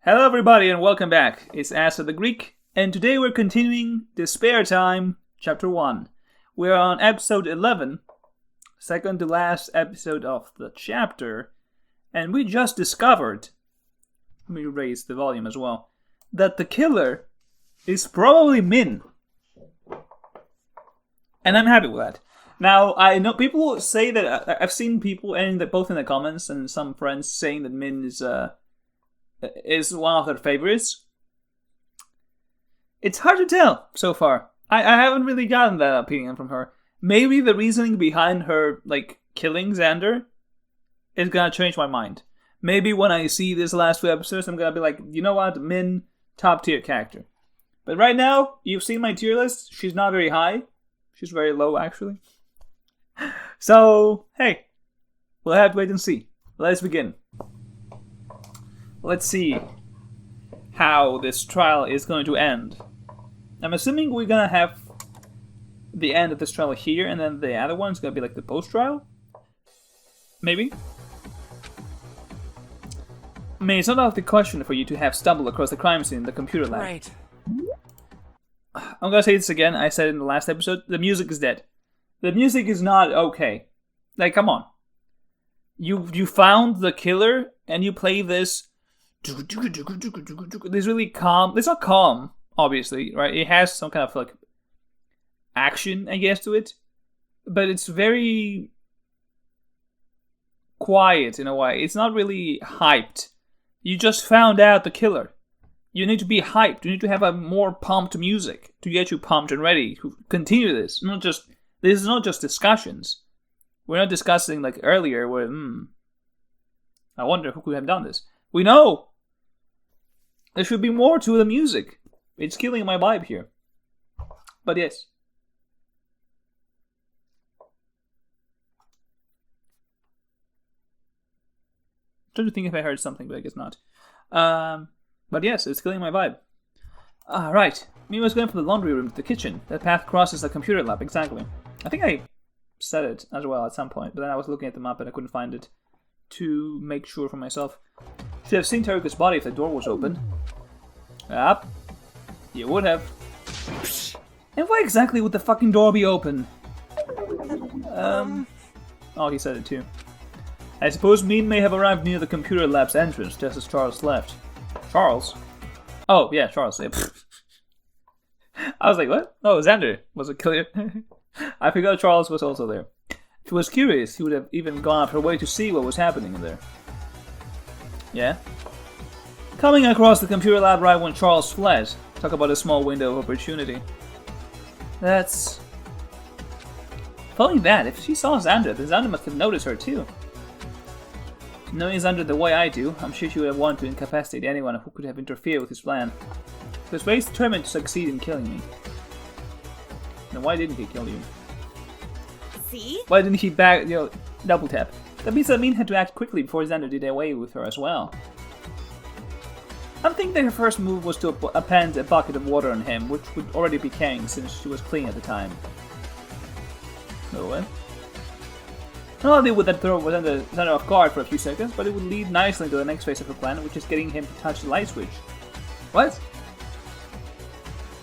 Hello everybody and welcome back. It's Asa the Greek, and today we're continuing Despair Time Ch1. We're on episode 11, second to last episode of the chapter, and we just discovered, let me raise the volume as well, that the killer is probably Min. And I'm happy with that. Now, I know people say that, I've seen people, and both in the comments and some friends, saying that Min is one of their favorites. It's hard to tell so far. I haven't really gotten that opinion from her. Maybe the reasoning behind her, killing Xander is gonna change my mind. Maybe when I see these last two episodes, I'm gonna be like, you know what, Min, top tier character. But right now, you've seen my tier list. She's not very high. She's very low, actually. So, hey, we'll have to wait and see. Let's begin. Let's see how this trial is going to end. I'm assuming we're gonna have the end of this trial here, and then the other one's gonna be like the post-trial? Maybe? I mean, it's not out of the question for you to have stumbled across the crime scene in the computer lab. Right. I'm gonna say this again, I said it in the last episode, the music is dead. The music is not okay. Come on. You found the killer, and you play this really calm. It's not calm, obviously, right? It has some kind of action, I guess, to it, but it's very quiet in a way. It's not really hyped. You just found out the killer. You need to be hyped. You need to have a more pumped music to get you pumped and ready to continue this. This is not just discussions. We're not discussing like earlier where, I wonder who could have done this. We know! There should be more to the music. It's killing my vibe here. But yes. I'm trying to think if I heard something, but I guess not. But yes, it's killing my vibe. Right. Me was going from the laundry room to the kitchen. That path crosses the computer lab, exactly. I think I said it as well at some point, but then I was looking at the map and I couldn't find it to make sure for myself. Should have seen Tarika's body if the door was open. Yep. You would have. And why exactly would the fucking door be open? Oh, he said it too. I suppose Min may have arrived near the computer lab's entrance just as Charles left. Charles? Oh, yeah, Charles. Yeah. I was like, what? Oh, Xander was a killer. I forgot Charles was also there. If he was curious, he would have even gone out her way to see what was happening in there. Yeah? Coming across the computer lab right when Charles fled. Talk about a small window of opportunity. That's... Following that, if she saw Xander, then Xander must have noticed her too. Knowing Xander the way I do, I'm sure she would have wanted to incapacitate anyone who could have interfered with his plan. He was very determined to succeed in killing me. Then why didn't he kill you? See? Why didn't he double tap? That means that Min had to act quickly before Xander did away with her as well. I'm thinking that her first move was to append a bucket of water on him, which would already be carrying since she was clean at the time. No way. Not only would that throw Xander off guard for a few seconds, but it would lead nicely into the next phase of her plan, which is getting him to touch the light switch. What?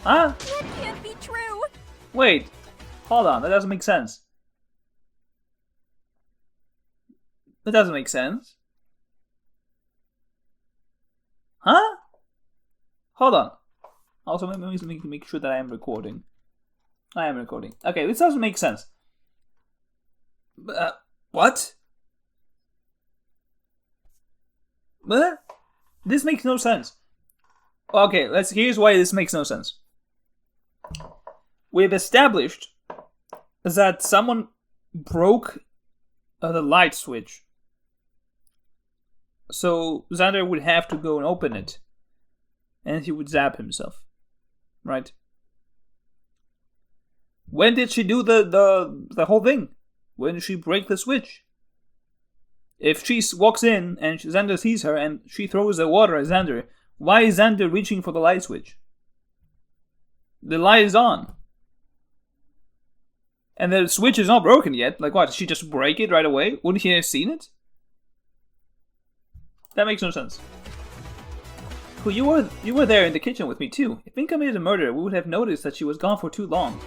Huh? That can't be true! Wait, hold on, that doesn't make sense. That doesn't make sense. Huh? Hold on. Also, let me make sure that I am recording. I am recording. Okay, this doesn't make sense. What? What? This makes no sense. Okay, here's why this makes no sense. We've established that someone broke the light switch. So Xander would have to go and open it. And he would zap himself. Right? When did she do the whole thing? When did she break the switch? If she walks in and Xander sees her and she throws the water at Xander, why is Xander reaching for the light switch? The light is on. And the switch is not broken yet. Like what, did she just break it right away? Wouldn't he have seen it? That makes no sense. Well, you were there in the kitchen with me too. If we committed a murder, we would have noticed that she was gone for too long.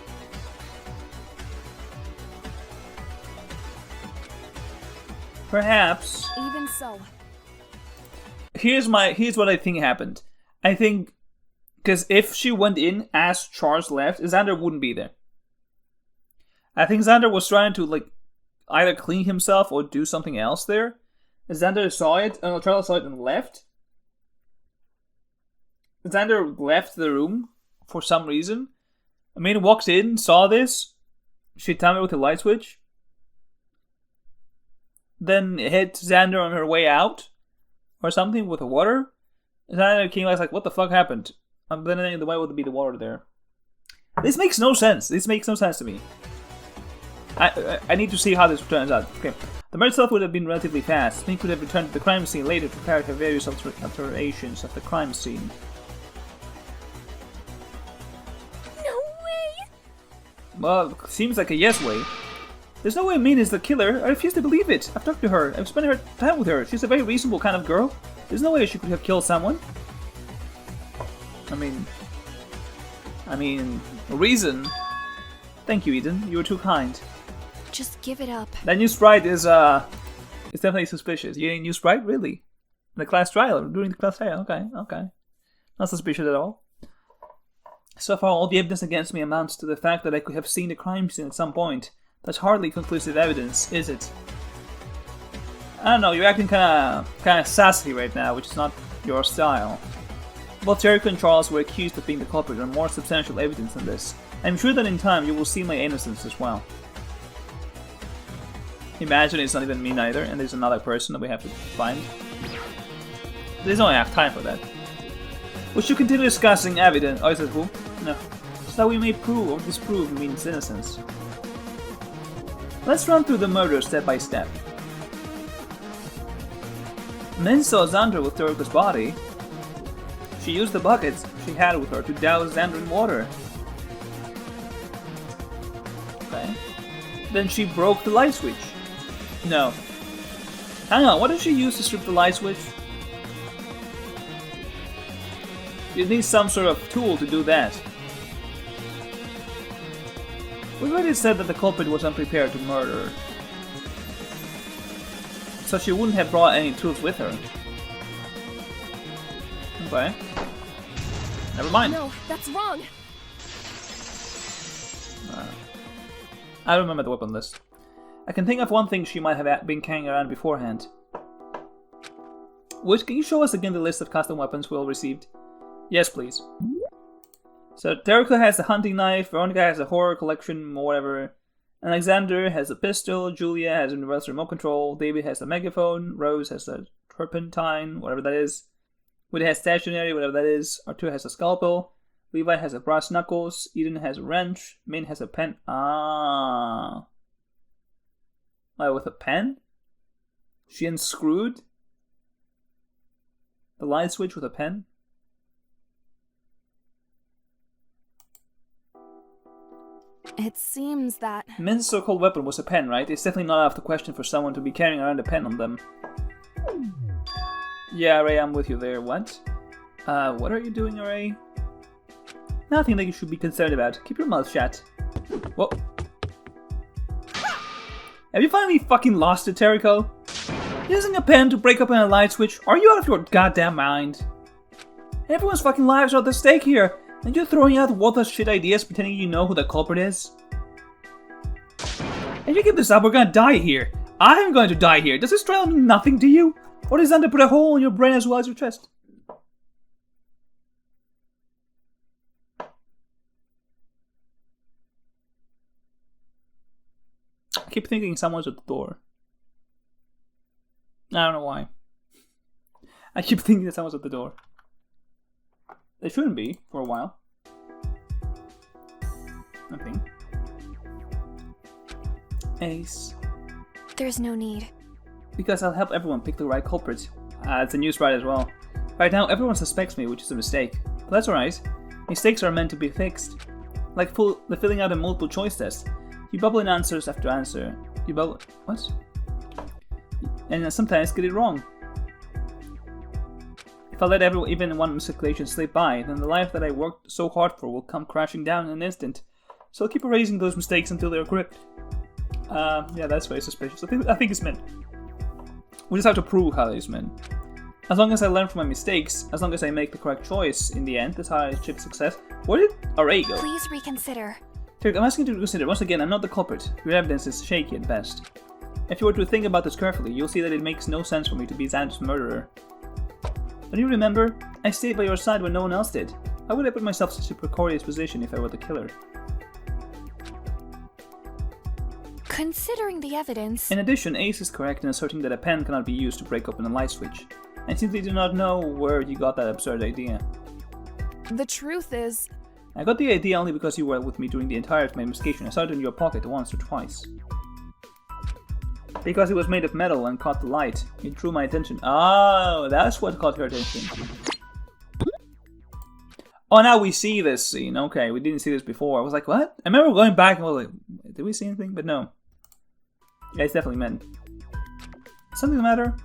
Perhaps. Even so. Here's what I think happened. I think because if she went in as Charles left, Xander wouldn't be there. I think Xander was trying to like either clean himself or do something else there. Xander saw it, and Charles saw it and left. Xander left the room for some reason. Amanda walks in, saw this. She timed it with a light switch. Then hit Xander on her way out. Or something with the water. Xander came like, what the fuck happened? And then why would there be the water there? This makes no sense. This makes no sense to me. I need to see how this turns out. Okay. The murder itself would have been relatively fast. Smith could have returned to the crime scene later to carry out various alterations of the crime scene. No way! Well, seems like a yes way. There's no way Mina is the killer. I refuse to believe it. I've talked to her. I've spent her time with her. She's a very reasonable kind of girl. There's no way she could have killed someone. I mean, reason. Thank you, Eden. You were too kind. Just give it up. That new sprite is definitely suspicious. You ain't new sprite? Really? In the class trial? During the class trial? Okay. Not suspicious at all. So far, all the evidence against me amounts to the fact that I could have seen the crime scene at some point. That's hardly conclusive evidence, is it? I don't know, you're acting kinda sassy right now, which is not your style. Both Jericho and Charles were accused of being the culprit and more substantial evidence than this. I'm sure that in time you will see my innocence as well. Imagine it's not even me neither, and there's another person that we have to find. There's no enough time for that. We should continue discussing evidence. Oh, is it who? No. So that we may prove or disprove Min's innocence. Let's run through the murder step by step. Min saw Xander with Jericho's body. She used the buckets she had with her to douse Xander in water. Okay. Then she broke the light switch. No. Hang on, what did she use to strip the light switch? You need some sort of tool to do that. We already said that the culprit was unprepared to murder. So she wouldn't have brought any tools with her. Okay. Never mind. No, that's wrong. I don't remember the weapon list. I can think of one thing she might have been carrying around beforehand. Which, can you show us again the list of custom weapons we all received? Yes, please. So, Jericho has the hunting knife, Veronica has a horror collection, or whatever. Alexander has a pistol, Julia has a universal remote control, David has a megaphone, Rose has a turpentine, whatever that is. Woody has stationery, whatever that is. Arthur has a scalpel. Levi has a brass knuckles. Eden has a wrench. Min has a pen. Ah. Wait, with a pen? She unscrewed the light switch with a pen? It seems that... Min's so-called weapon was a pen, right? It's definitely not out of the question for someone to be carrying around a pen on them. Yeah, Ray, I'm with you there. What? What are you doing, Ray? Nothing that you should be concerned about. Keep your mouth shut. Whoa. Have you finally fucking lost it, Jericho? Using a pen to break open a light switch? Are you out of your goddamn mind? Everyone's fucking lives are at the stake here, and you're throwing out worthless shit ideas pretending you know who the culprit is? If you keep this up, we're gonna die here. I'm going to die here. Does this trial mean nothing to you? Or does that put a hole in your brain as well as your chest? I keep thinking someone's at the door. I don't know why. I keep thinking that someone's at the door. They shouldn't be, for a while. Nothing. Ace. There's no need. Because I'll help everyone pick the right culprit. It's a new sprite as well. Right now, everyone suspects me, which is a mistake. But that's alright. Mistakes are meant to be fixed. Like the filling out a multiple choice test. You bubble in answers after answer. You bubble... What? And sometimes get it wrong. If I let even one miscalculation slip by, then the life that I worked so hard for will come crashing down in an instant. So I'll keep erasing those mistakes until they're correct. Yeah, that's very suspicious. I think it's meant. We just have to prove how it's meant. As long as I learn from my mistakes, as long as I make the correct choice in the end, that's how I achieve success. Where did Array go? Please reconsider. I'm asking you to consider. Once again, I'm not the culprit. Your evidence is shaky at best. If you were to think about this carefully, you'll see that it makes no sense for me to be Xander's murderer. Don't you remember? I stayed by your side when no one else did. How would I put myself in such a precarious position if I were the killer? Considering the evidence... In addition, Ace is correct in asserting that a pen cannot be used to break open a light switch. I simply do not know where you got that absurd idea. The truth is... I got the idea only because you were with me during the entirety of my investigation. I saw it in your pocket once or twice. Because it was made of metal and caught the light. It drew my attention. Oh, that's what caught her attention. Oh, now we see this scene. Okay, we didn't see this before. I was like, what? I remember going back and I was like, did we see anything? But no. Yeah, it's definitely meant. Something the matter?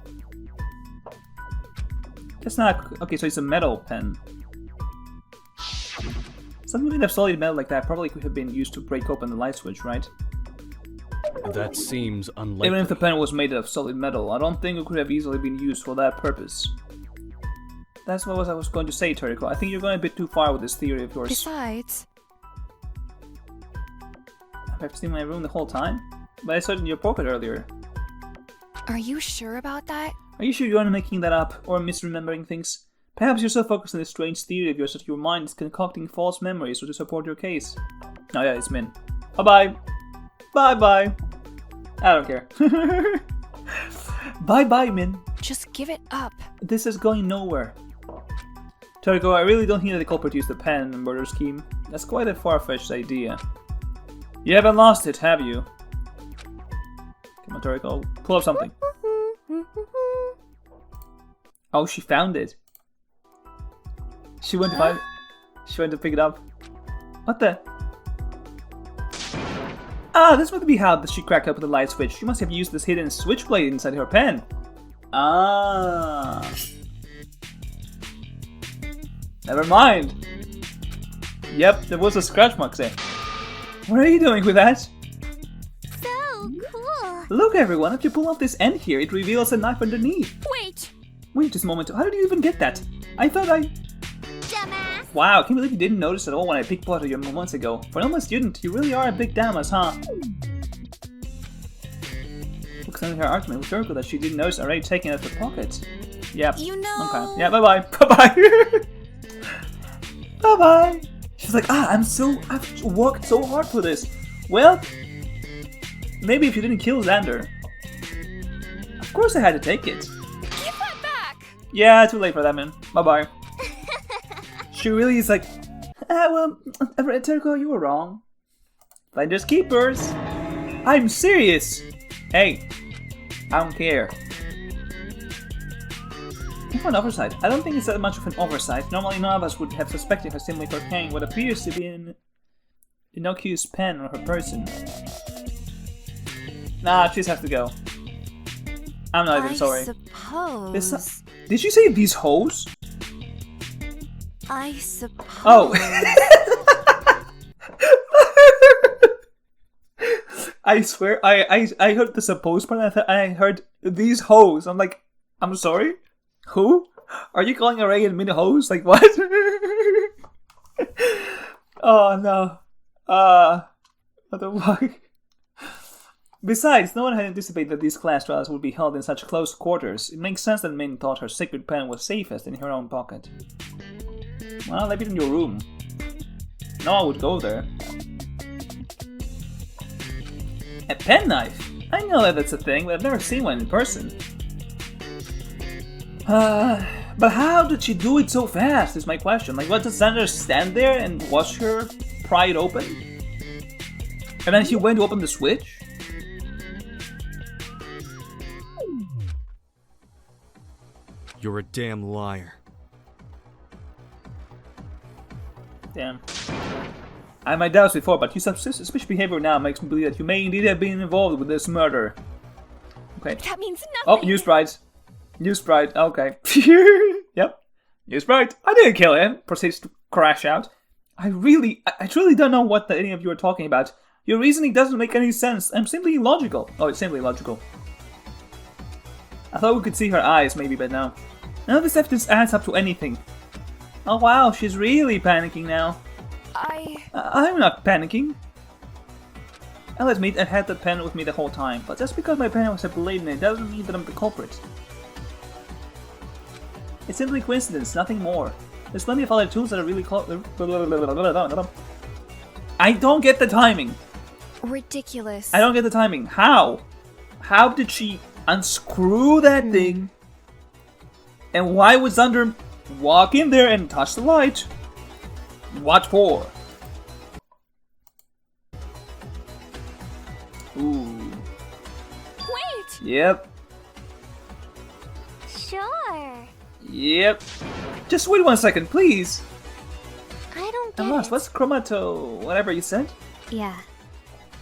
It's not... Okay, so it's a metal pen. Something made of solid metal like that probably could have been used to break open the light switch, right? That seems unlikely. Even if the pen was made of solid metal, I don't think it could have easily been used for that purpose. That's what I was going to say, Toriko. I think you're going a bit too far with this theory of yours. Besides... Have I seen my room the whole time? But I saw it in your pocket earlier. Are you sure about that? Are you sure you aren't making that up, or misremembering things? Perhaps you're so focused on this strange theory of yours that your mind is concocting false memories to support your case. Oh yeah, it's Min. Bye-bye. Bye-bye. I don't care. Bye-bye, Min. Just give it up. This is going nowhere. Toriko, I really don't think that the culprit used the pen in the murder scheme. That's quite a far-fetched idea. You haven't lost it, have you? Come on, Toriko, pull up something. Oh, she found it. She went to find it. She went to pick it up. What the? Ah, this must be how she cracked open the light switch. She must have used this hidden switchblade inside her pen. Ah. Never mind. Yep, there was a scratch mark there. What are you doing with that? So cool. Look, everyone, if you pull off this end here, it reveals a knife underneath. Wait. Wait just a moment. How did you even get that? I thought I... Dumbass. Wow, I can't believe you didn't notice at all when I pickpocketed you months ago. For an almost student, you really are a big dumbass, huh? Looks like her argument with Jericho that she didn't notice already taking it out of her pocket. Yep. You know... Okay. Yeah, bye-bye. Bye-bye. Bye-bye. She's like, I've worked so hard for this. Well, maybe if you didn't kill Xander. Of course I had to take it. Give that back. Yeah, too late for that, man. Bye-bye. She really is like, well, Terko, you were wrong. Finders keepers. I'm serious. Hey, I don't care. For an oversight, I don't think it's that much of an oversight. Normally none of us would have suspected her simply for carrying what appears to be an innocuous pen on her person. Nah, she just has to go. I'm not even sorry. Suppose... Did she say these hoes? I suppose... Oh! I swear, I heard the suppose part and I heard these hoes. I'm like, I'm sorry? Who? Are you calling Array and Min hoes? Like, what? Oh, no. What the fuck? Besides, no one had anticipated that these class trials would be held in such close quarters. It makes sense that Min thought her sacred pen was safest in her own pocket. Well, leave it in your room. No one would go there. A penknife? I know that that's a thing, but I've never seen one in person. But how did she do it so fast is my question. Like, what, does Xander stand there and watch her pry it open? And then she went to open the switch? You're a damn liar. Damn. I had my doubts before, but your suspicious behavior now makes me believe that you may indeed have been involved with this murder. Okay. That means Oh, nothing. new sprite. New sprite, okay. Yep. He's right. I didn't kill him. Proceeds to crash out. I truly don't know what any of you are talking about. Your reasoning doesn't make any sense. I'm simply illogical. Oh, it's simply illogical. I thought we could see her eyes, maybe, but no. None of this evidence adds up to anything. Oh wow, she's really panicking now. I'm not panicking. I'll admit I had that pen with me the whole time, but just because my pen was a blade in it doesn't mean that I'm the culprit. It's simply coincidence, nothing more. There's plenty of other tools that are really I don't get the timing. Ridiculous. I don't get the timing. How? How did she unscrew that thing? And why would Xander walk in there and touch the light? What for? Ooh. Wait! Yep. Sure. Yep. Just wait 1 second, please. I don't get I'm lost. it. What's whatever you said? Yeah.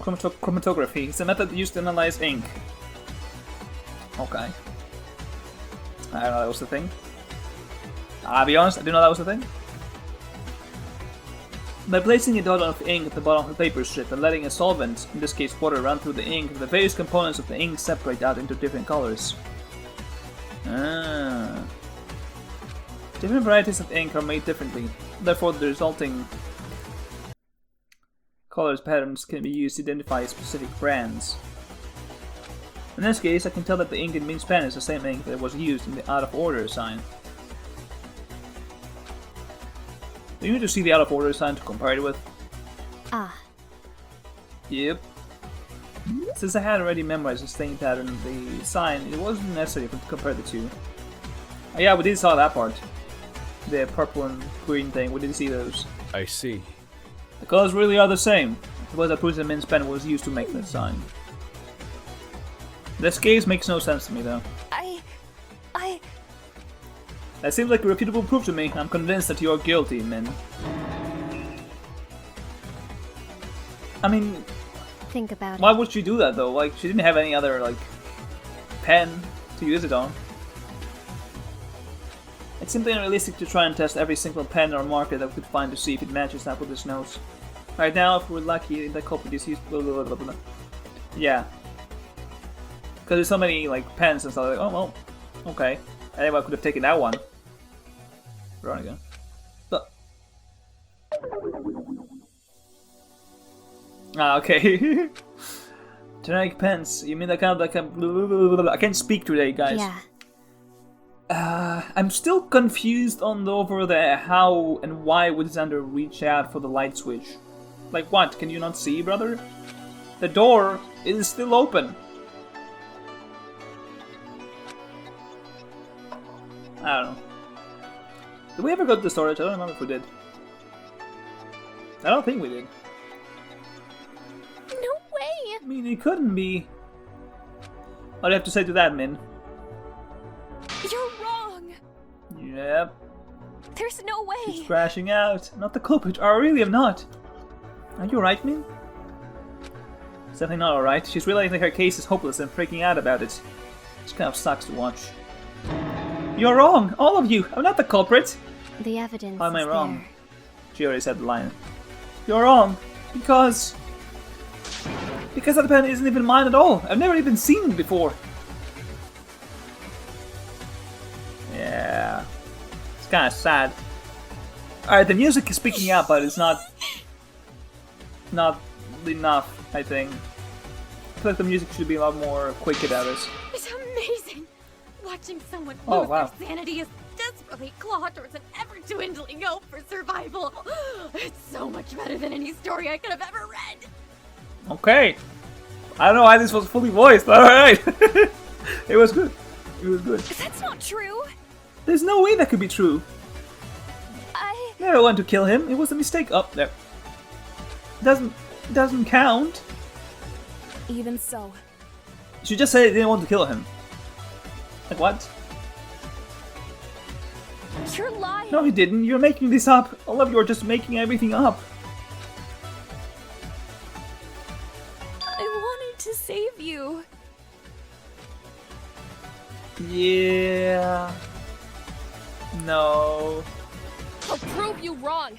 Chromatography. It's a method used to analyze ink. Okay. I don't know that was the thing. I'll be honest, I didn't know that was the thing. By placing a dot of ink at the bottom of the paper strip and letting a solvent, in this case water, run through the ink, the various components of the ink separate out into different colors. Ah. Different varieties of ink are made differently, therefore the resulting colors patterns can be used to identify specific brands. In this case, I can tell that the ink in Min's pen is the same ink that was used in the out of order sign. Do you need to see the out of order sign to compare it with? Ah. Yep. Since I had already memorized the stain pattern of the sign, it wasn't necessary to compare the two. Oh, yeah, we did saw that part. The purple and green thing, we did see those. I see. The colors really are the same. It was that proves that Min's pen was used to make that sign. This case makes no sense to me though. That seems like irrefutable proof to me. I'm convinced that you're guilty, Min. I mean, Think about why it. would she do that though? Like, she didn't have any other, like, pen to use it on. It's simply unrealistic to try and test every single pen or marker that we could find to see if it matches up with his nose. Right now, if we're lucky, the culprit is used. Blah, blah, blah, blah. Yeah. Because there's so many, like, pens and stuff, like, oh, well, okay. Anyone could have taken that one. Veronica. But. Ah, okay. Generic pens. You mean that kind of like a. I can't speak today, guys. Yeah. I'm still confused on over the how and why would Xander reach out for the light switch. Like what? Can you not see, brother? The door is still open. I don't know. Did we ever go to the storage? I don't remember if we did. I don't think we did. No way! I mean, it couldn't be. What do you have to say to that, Min? You're wrong! Yep. There's no way! She's crashing out. I'm not the culprit. I really am not. Are you alright, Min? It's definitely not alright. She's realizing her case is hopeless and freaking out about it. This kind of sucks to watch. You're wrong! All of you! I'm not the culprit! The evidence How am I is wrong? there. She already said the line. You're wrong! Because that pen isn't even mine at all! I've never even seen it before! Yeah. It's kinda sad. Alright, the music is picking up, but it's not enough, I think. I feel like the music should be a lot more quick about this. It's amazing! Watching someone Oh, lose wow. their sanity is desperately claw towards an ever-dwindling hope for survival. It's so much better than any story I could have ever read. Okay. I don't know why this was fully voiced, but alright. It was good. It was good. That's not true! There's no way that could be true. I... Never wanted to kill him. It was a mistake. Up there. Doesn't count. Even so. She just said it didn't want to kill him. Like what? You're lying! No, he didn't. You're making this up. All of you are just making everything up. I wanted to save you. Yeah. No. I'll prove you wrong.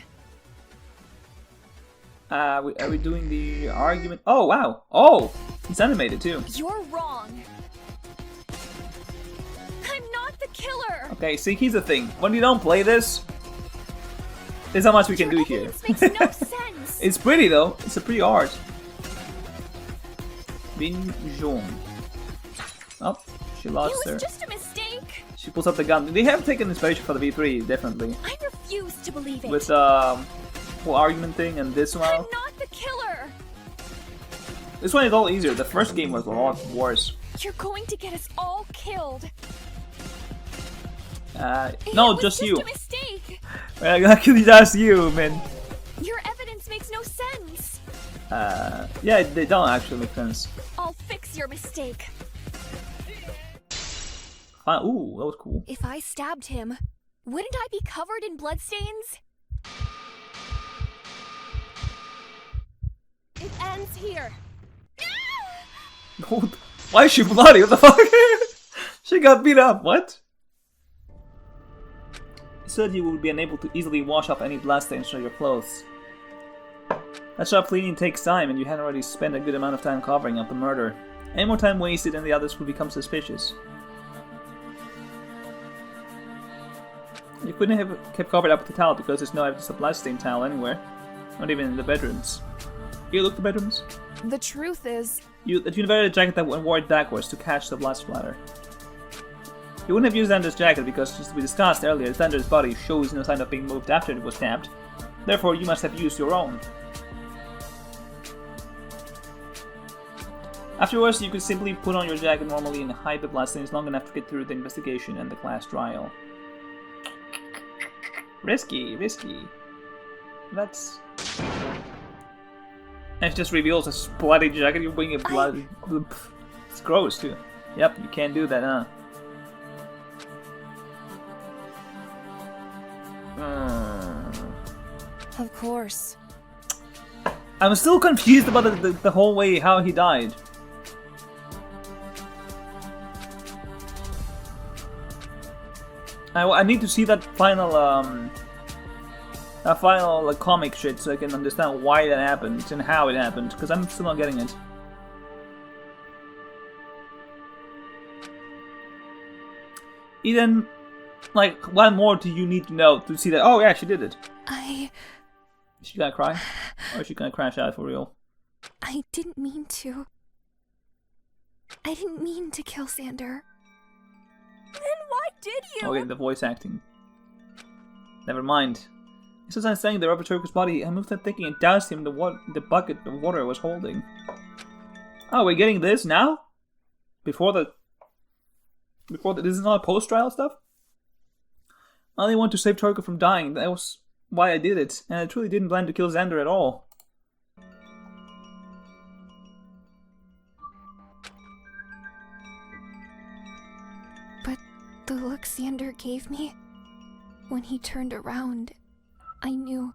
Are we doing the argument? Oh, wow. Oh, it's animated too. You're wrong. I'm not the killer. Okay, see, here's the thing. When you don't play this, there's not much we can do here. Makes no sense. It's pretty though. It's a pretty art. Bin Jong. Oh, she lost It her. was just a mistake. She pulls up the gun. They have taken inspiration for the V3, definitely. I refuse to believe it. With whole argument thing and this one. I'm not the killer. This one is all easier. The first game was a lot worse. You're going to get us all killed. No, It was just you. a mistake. Actually, just you, man. Your evidence makes no sense. Yeah, they don't actually make sense. I'll fix your mistake. Ooh, that was cool. If I stabbed him, wouldn't I be covered in bloodstains? It ends here. Why is she bloody? What the fuck? She got beat up. What? You said you would be unable to easily wash off any bloodstains from your clothes. That sharp cleaning takes time, and you had already spent a good amount of time covering up the murder. Any more time wasted, and the others would become suspicious. You couldn't have kept covered up with the towel because there's no evidence of bloodstain towel anywhere. Not even in the bedrooms. You look the bedrooms? The truth is, You invented a jacket that wore it backwards to catch the blood splatter. You wouldn't have used Xander's jacket because, as we discussed earlier, Xander's body shows no sign of being moved after it was stabbed. Therefore, you must have used your own. Afterwards, you could simply put on your jacket normally and hide the bloodstains long enough to get through the investigation and the class trial. Risky, risky. That's... And it just reveals a bloody jacket, you're wearing a bloody... It's gross, too. Yep, you can't do that, huh? of course. I'm still confused about the whole way how he died. I need to see that final comic shit so I can understand why that happened and how it happened, because I'm still not getting it. Eden, like, what more do you need to know to see that? Oh yeah, she did it. Is she gonna cry? Or is she gonna crash out for real? I didn't mean to. I didn't mean to kill Xander. Then why did you? Okay, the voice acting. Never mind. Since I'm saying the rubber took his body, I moved that thinking and doused him the bucket of water I was holding. Oh, we're getting this now? Before this is not post-trial stuff? I only want to save Turko from dying. That was why I did it, and I truly didn't plan to kill Xander at all. But the look Xander gave me, when he turned around, I knew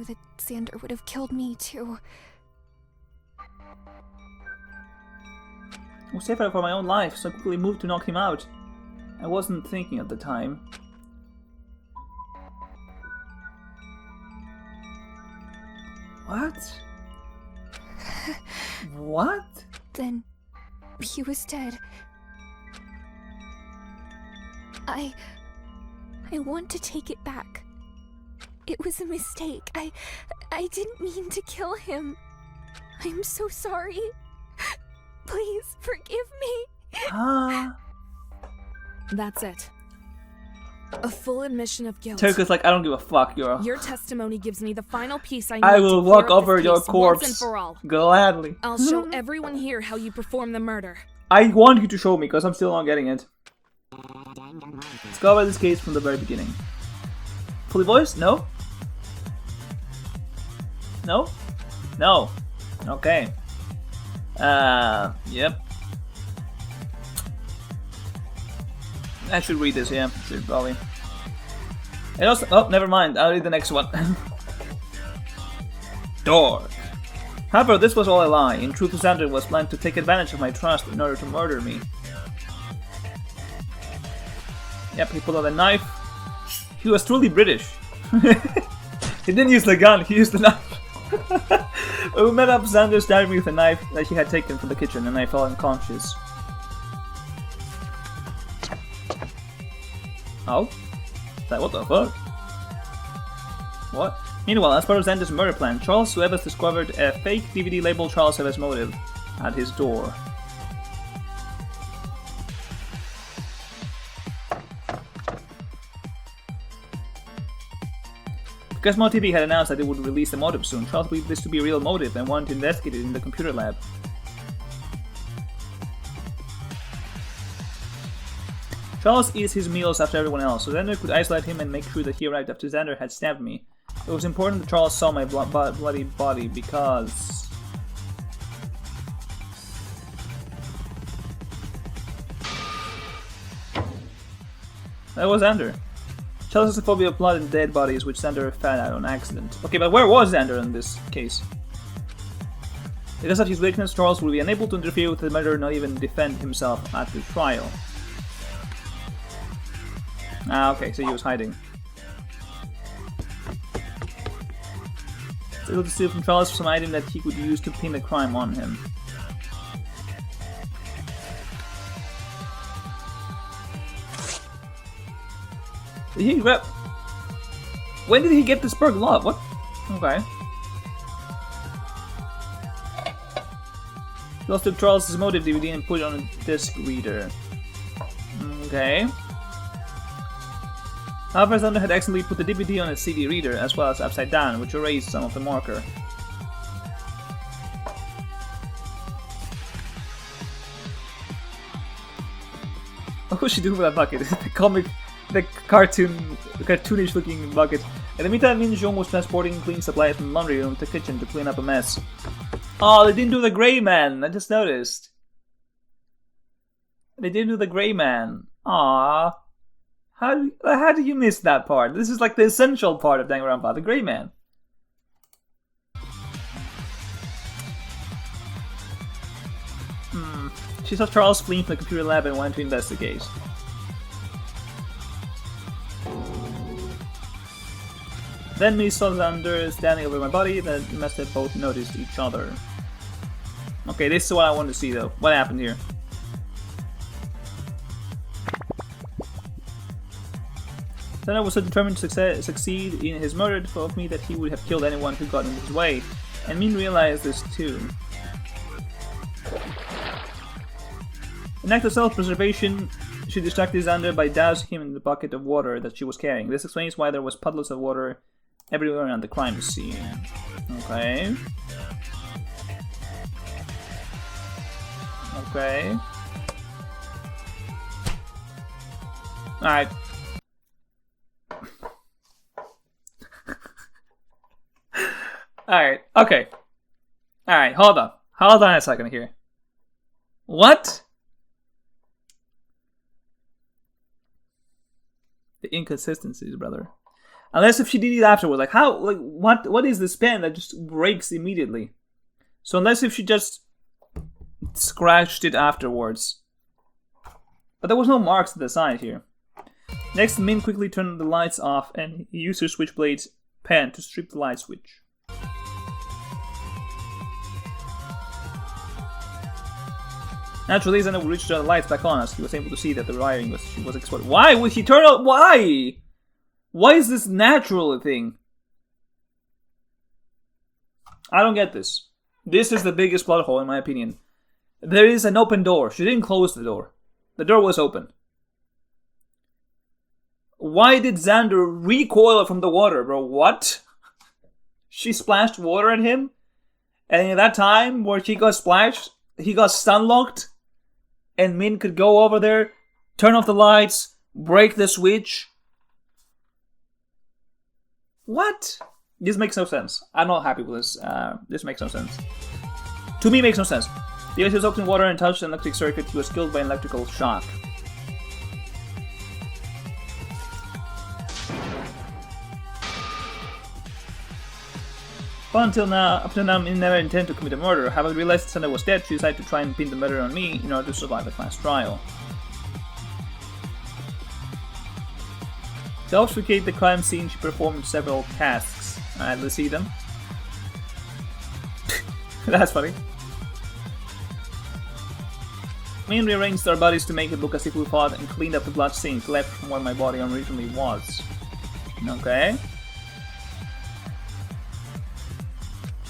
that Xander would have killed me too. I was safer for my own life, so I quickly moved to knock him out. I wasn't thinking at the time. What? What? Then he was dead. I want to take it back. It was a mistake. I didn't mean to kill him. I'm so sorry. Please forgive me. That's it. A full admission of guilt. Turko's like, I don't give a fuck, Your testimony gives me the final piece I need I will to walk clear up over this your case corpse. once and for all. Gladly. I'll show everyone here how you perform the murder. I want you to show me, because I'm still not getting it. Let's go over this case from the very beginning. Fully voiced? No? No? No. Okay. Yep. I should read this, yeah. Should probably. It also, oh, never mind. I'll read the next one. Door. However, this was all a lie. In truth, Xander was planning to take advantage of my trust in order to murder me. Yep, he pulled out a knife. He was truly British. He didn't use the gun, he used the knife. We met up Xander stabbed me with a knife that he had taken from the kitchen and I fell unconscious. Oh? What the fuck? What? Meanwhile, as part of Xander's murder plan, Charles Webb has discovered a fake DVD labeled Charles Webb's motive at his door. Because MoTV had announced that they would release the motive soon, Charles believed this to be a real motive and wanted to investigate it in the computer lab. Charles eats his meals after everyone else, so Xander could isolate him and make sure that he arrived after Xander had stabbed me. It was important that Charles saw my bloody body because... That was Xander. Charles has a phobia of blood and dead bodies, which Xander found out on accident. Okay, but where was Xander in this case? Because of his weakness, Charles will be unable to interfere with the murder, not even defend himself at the trial. Ah, okay, so he was hiding. It's able to steal from Charles some item that he could use to pin the crime on him. Did he grab... When did he get this Despair glove? What? Okay. He also took Charles' motive DVD and put it on a disc reader. Okay. However, Xander had accidentally put the DVD on a CD reader as well as upside down, which erased some of the marker. What was she doing with that bucket? The cartoonish looking bucket. In the meantime, Min Jong was transporting cleaning supplies from the laundry room to the kitchen to clean up a mess. Oh, they didn't do the Grey Man. I just noticed. They didn't do the Grey Man. Aww. How do you miss that part? This is like the essential part of Danganronpa, the Grey Man. She saw Charles fleeing from the computer lab and wanted to investigate. Then me saw Xander standing over my body, then we must have both noticed each other. Okay, this is what I want to see though. What happened here? Xander was so determined to succeed in his murder of me that he would have killed anyone who got in his way. And Min realized this too. An act of self-preservation, she distracted Xander by dousing him in the bucket of water that she was carrying. This explains why there was puddles of water everywhere around the crime scene. Okay. Okay. Alright. Alright, okay. Alright, hold on. Hold on a second here. What? The inconsistencies, brother. Unless if she did it afterwards, like how, like what is this pen that just breaks immediately? So unless if she just scratched it afterwards. But there was no marks to the side here. Next, Min quickly turned the lights off and he used her switchblade's pen to strip the light switch. Naturally, Xander would reach the lights back on as he was able to see that the wiring was exploded. Why would he turn out? Why? Why is this natural a thing? I don't get this. This is the biggest plot hole in my opinion. There is an open door. She didn't close the door. The door was open. Why did Xander recoil from the water, bro? What? She splashed water at him? And in that time where she got splashed, he got stun-locked? And Min could go over there, turn off the lights, break the switch? What? This makes no sense. I'm not happy with this. This makes no sense. To me, it makes no sense. The he was soaked in water and touched an electric circuit. He was killed by an electrical shock. But up until now, Min never intended to commit a murder. Having realized that Sandra was dead, she decided to try and pin the murder on me in order to survive the class trial. To obfuscate the crime scene, she performed several tasks. Alright, let's see them. That's funny. Min rearranged our bodies to make it look as if we fought and cleaned up the blood stains left from where my body originally was. Okay.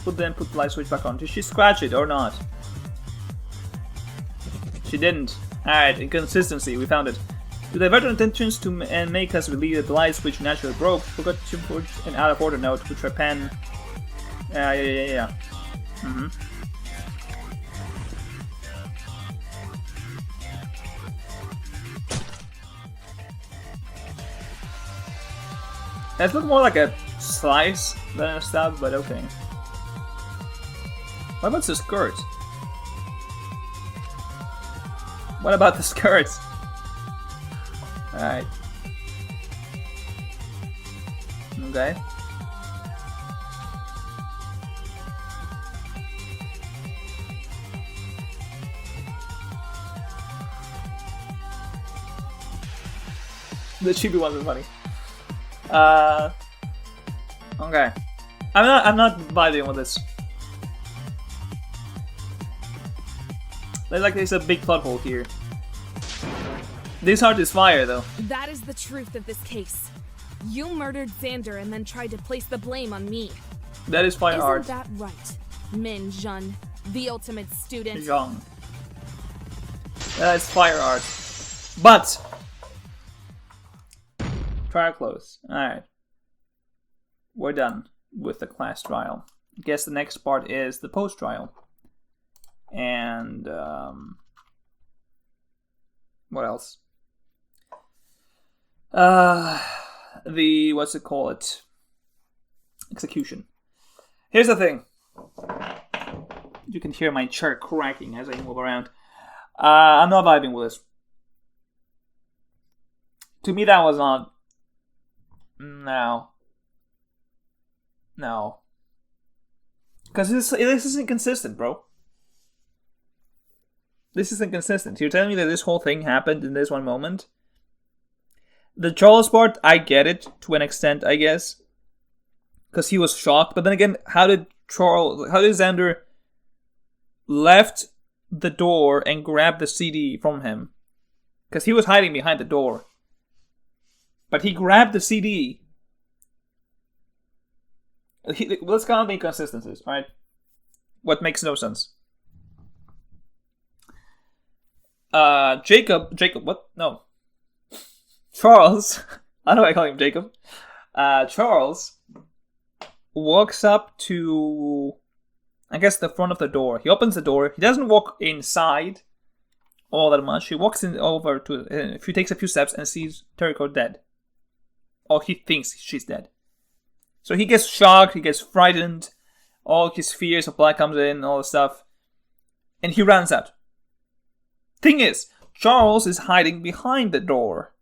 Put the light switch back on. Did she scratch it or not? She didn't. Alright, inconsistency, we found it. To divert our intentions and make us believe that the light switch naturally broke, we forgot to put an out of order note which our pen. Yeah. It looked more like a slice than a stab, but okay. What about the skirt? What about the skirt? Alright. Okay. The cheapy ones are funny. Okay. I'm not vibing with this. There's a big plot hole here. This heart is fire, though. That is the truth of this case. You murdered Xander and then tried to place the blame on me. That is fire art. Isn't that right, Min Jun, the ultimate student? Zhang. That is fire art. But trial close. Alright. We're done with the class trial. I guess the next part is the post-trial. And, what else? What's it called? Execution. Here's the thing. You can hear my chair cracking as I move around. I'm not vibing with this. To me, that was not... No. Because this is inconsistent, bro. This is inconsistent. You're telling me that this whole thing happened in this one moment? The Charles part, I get it to an extent, I guess. Because he was shocked. But then again, how did Xander left the door and grab the CD from him? Because he was hiding behind the door. But he grabbed the CD. Let's count the inconsistencies, alright? What makes no sense? Jacob, what? No. Charles, how do I call him Jacob? Charles walks up to, I guess, the front of the door. He opens the door. He doesn't walk inside all that much. He walks over to, if he takes a few steps and sees Teriko dead. Or he thinks she's dead. So he gets shocked, he gets frightened, all his fears of blood comes in, all the stuff. And he runs out. Thing is, Charles is hiding behind the door.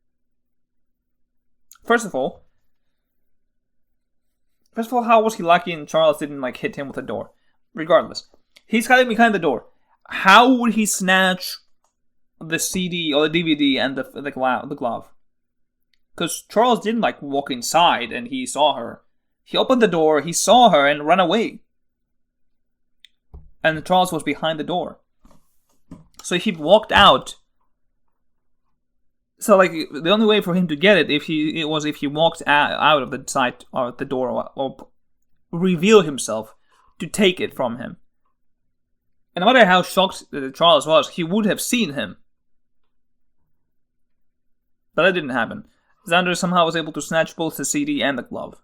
First of all, how was he lucky and Charles didn't hit him with the door? Regardless, he's hiding behind the door. How would he snatch the CD or the DVD and the glove? Because Charles didn't walk inside and he saw her. He opened the door, he saw her and ran away. And Charles was behind the door. So he walked out. So the only way for him to get it if he walked out of the side or the door or reveal himself to take it from him. And no matter how shocked Charles was, he would have seen him. But that didn't happen. Xander somehow was able to snatch both the CD and the glove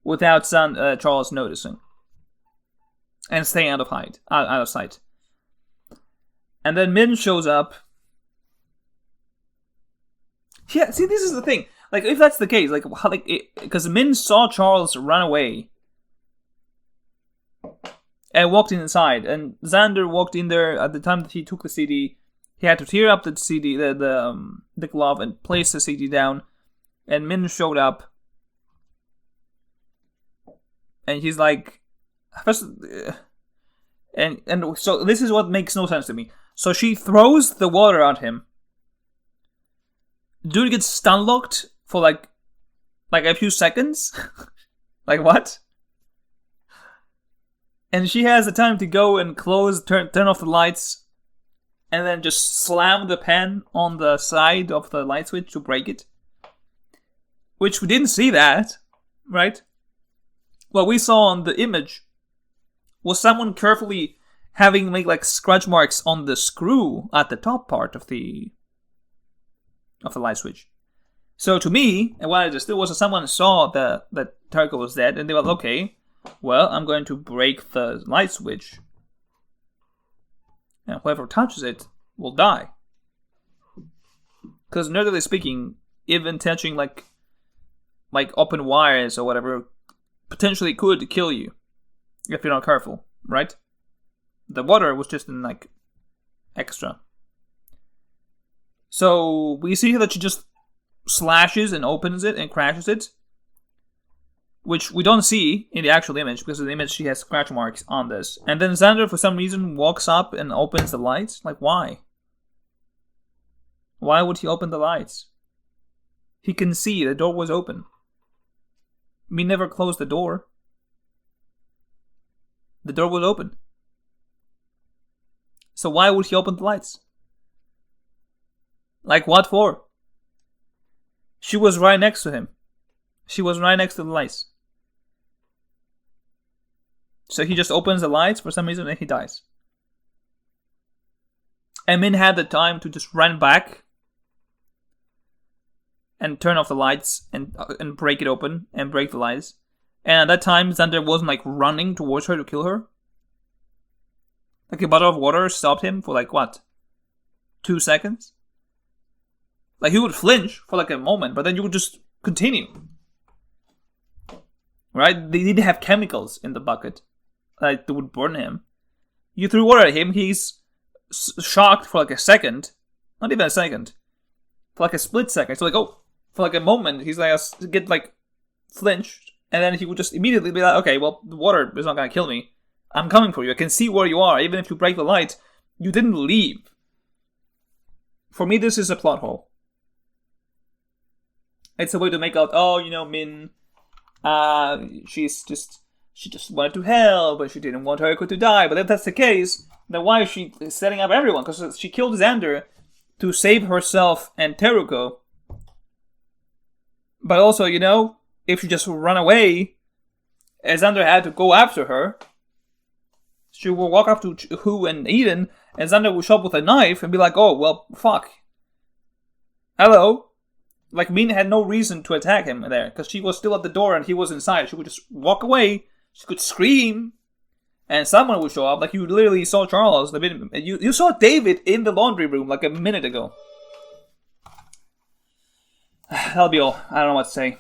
without Charles noticing and staying out of sight. And then Min shows up. Yeah, see, this is the thing. If that's the case, because Min saw Charles run away and walked inside, and Xander walked in there at the time that he took the CD. He had to tear up the CD, the glove, and place the CD down. And Min showed up, and he's first, and so this is what makes no sense to me. So she throws the water at him. Dude gets stun locked for like a few seconds. Like what? And she has the time to go and turn off the lights, and then just slam the pen on the side of the light switch to break it. Which we didn't see that, right? What we saw on the image was someone carefully having made like scratch marks on the screw at the top part of the light switch. So to me, and what I just did was someone saw that Tarko was dead, and they were like, okay, well, I'm going to break the light switch, and whoever touches it will die. Because nerdily speaking, even touching like open wires or whatever potentially could kill you if you're not careful, right? The water was just in like extra. So we see that she just slashes and opens it and crashes it, which we don't see in the actual image because in the image she has scratch marks on this. And then Xander for some reason walks up and opens the lights. Like why? Why would he open the lights? He can see the door was open. We never closed the door. The door was open. So why would he open the lights? Like what for? She was right next to him. She was right next to the lights. So he just opens the lights for some reason and he dies. And Min had the time to just run back and turn off the lights and break it open and break the lights. And at that time, Xander wasn't like running towards her to kill her. Like a bottle of water stopped him for like what? 2 seconds? Like he would flinch for like a moment, but then you would just continue. Right? They didn't have chemicals in the bucket that would burn him. You threw water at him, he's shocked for like a second. Not even a second. For like a split second. So like, oh, for like a moment, he's like, get like flinched. And then he would just immediately be like, okay, well, the water is not going to kill me. I'm coming for you. I can see where you are. Even if you break the light, you didn't leave. For me, this is a plot hole. It's a way to make out, oh, you know, Min, she just wanted to help, but she didn't want Heriko to die. But if that's the case, then why is she setting up everyone? Because she killed Xander to save herself and Teruko. But also, you know, if she just run away, Xander had to go after her. She will walk up to Hu and Eden, and Xander will show up with a knife and be like, oh, well, fuck. Hello? Like, Mina had no reason to attack him there, because she was still at the door and he was inside. She would just walk away, she could scream, and someone would show up. Like, you literally saw Charles. You saw David in the laundry room like a minute ago. That'll be all. I don't know what to say.